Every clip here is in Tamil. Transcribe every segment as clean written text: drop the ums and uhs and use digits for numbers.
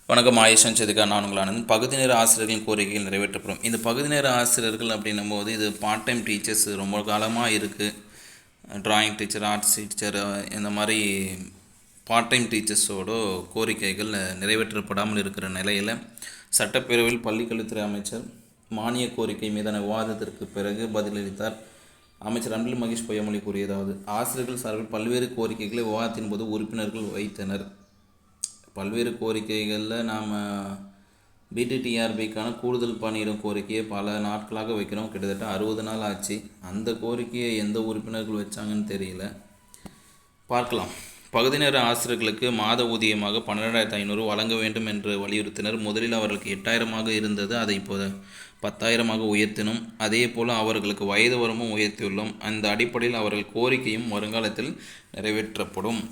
வணக்கம். ஆயுஷன் செதுக்கா நான் உங்கள் ஆனந்த். பகுதி நேர ஆசிரியர்களின் கோரிக்கைகள் நிறைவேற்றப்படும். இந்த பகுதி நேர ஆசிரியர்கள் அப்படின்னும் போது இது பார்ட் டைம் டீச்சர்ஸ் ரொம்ப காலமாக இருக்குது. ட்ராயிங் டீச்சர், ஆர்ட்ஸ் டீச்சர், இந்த மாதிரி பார்ட் டைம் டீச்சர்ஸோட கோரிக்கைகள் நிறைவேற்றப்படாமல் இருக்கிற நிலையில் சட்டப்பேரவையில் பள்ளிக்கல்வித்துறை அமைச்சர் மானிய கோரிக்கை மீதான விவாதத்திற்கு பிறகு பதிலளித்தார். அமைச்சர் அன்பில் மகேஷ் பொய்யாமொழி கூறியதாவது: ஆசிரியர்கள் சார்பில் பல்வேறு கோரிக்கைகளை விவாதத்தின் போது உறுப்பினர்கள் வைத்தனர். பல்வேறு கோரிக்கைகளில் நாம் பிடிடிஆர்பிக்கான கூடுதல் பணியிடம் கோரிக்கையை பல நாட்களாக வைக்கிறோம். கிட்டத்தட்ட 60 நாள் ஆச்சு. அந்த கோரிக்கையை எந்த உறுப்பினர்கள் வச்சாங்கன்னு தெரியல. பார்க்கலாம். பகுதி நேர ஆசிரியர்களுக்கு மாத ஊதியமாக 12,500 வழங்க வேண்டும் என்று வலியுறுத்தினர். முதலில் அவர்களுக்கு 8,000 இருந்தது. அதை இப்போது 10,000 உயர்த்தினோம். அதே போல் அவர்களுக்கு வயது வரம்பும் உயர்த்தியுள்ளோம். அந்த அடிப்படையில் அவர்கள் கோரிக்கையும் வருங்காலத்தில் நிறைவேற்றப்படும்.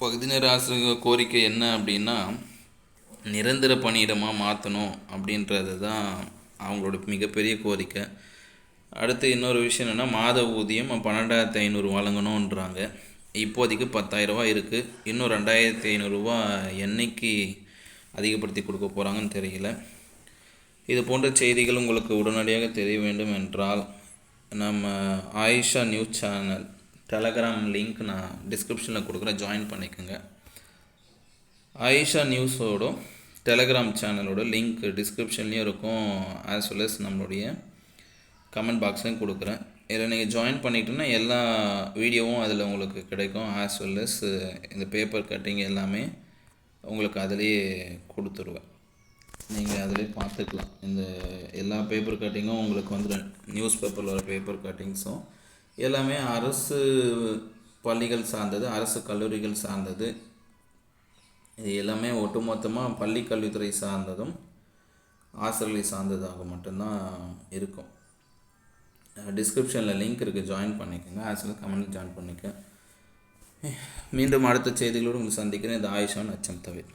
பகுதி நேர ஆசிரியர் கோரிக்கை என்ன அப்படின்னா, நிரந்தர பணியிடமாக மாற்றணும் அப்படின்றது தான் அவங்களோட மிகப்பெரிய கோரிக்கை. அடுத்து இன்னொரு விஷயம் என்னென்னா, மாத ஊதியம் 12,500 வழங்கணுன்றாங்க. இப்போதைக்கு 10,000 இருக்குது. இன்னும் 2,500 என்னைக்கு அதிகப்படுத்தி கொடுக்க போகிறாங்கன்னு தெரியல. இது போன்ற செய்திகள் உங்களுக்கு உடனடியாக தெரிய வேண்டும் என்றால் நம்ம Ayesha news channel telegram link நான் டிஸ்கிரிப்ஷனில் கொடுக்குறேன், ஜாயின் பண்ணிக்கோங்க. ஆயிஷா நியூஸோட டெலகிராம் சேனலோட லிங்க் டிஸ்கிரிப்ஷன்லேயும் இருக்கும், ஆஸ் வெல் அஸ் நம்மளுடைய கமெண்ட் பாக்ஸ்லையும் கொடுக்குறேன். இதில் நீங்கள் ஜாயின் பண்ணிக்கிட்டோன்னா எல்லா வீடியோவும் அதில் உங்களுக்கு கிடைக்கும். ஆஸ் வெல் அஸ் இந்த பேப்பர் கட்டிங் எல்லாமே உங்களுக்கு அதிலேயே கொடுத்துருவேன். நீங்கள் அதிலே பார்த்துக்கலாம். இந்த எல்லா பேப்பர் கட்டிங்கும் உங்களுக்கு வந்து நியூஸ் பேப்பரில் வர பேப்பர் கட்டிங்ஸும் எல்லாமே அரசு பள்ளிகள் சார்ந்தது, அரசு கல்லூரிகள் சார்ந்தது. இது எல்லாமே ஒட்டுமொத்தமாக பள்ளி கல்வித்துறை சார்ந்ததும் ஆசிரியர்களை சார்ந்ததாக மட்டும்தான் இருக்கும். டிஸ்கிரிப்ஷனில் லிங்க் இருக்குது, ஜாயின் பண்ணிக்கோங்க. ஆசிரியர் கமெண்ட் ஜாயின் பண்ணிக்க. மீண்டும் அடுத்த செய்திகளோடு உங்களை சந்திக்கிறேன். இது ஆயுஷான் அச்சம் தவிர.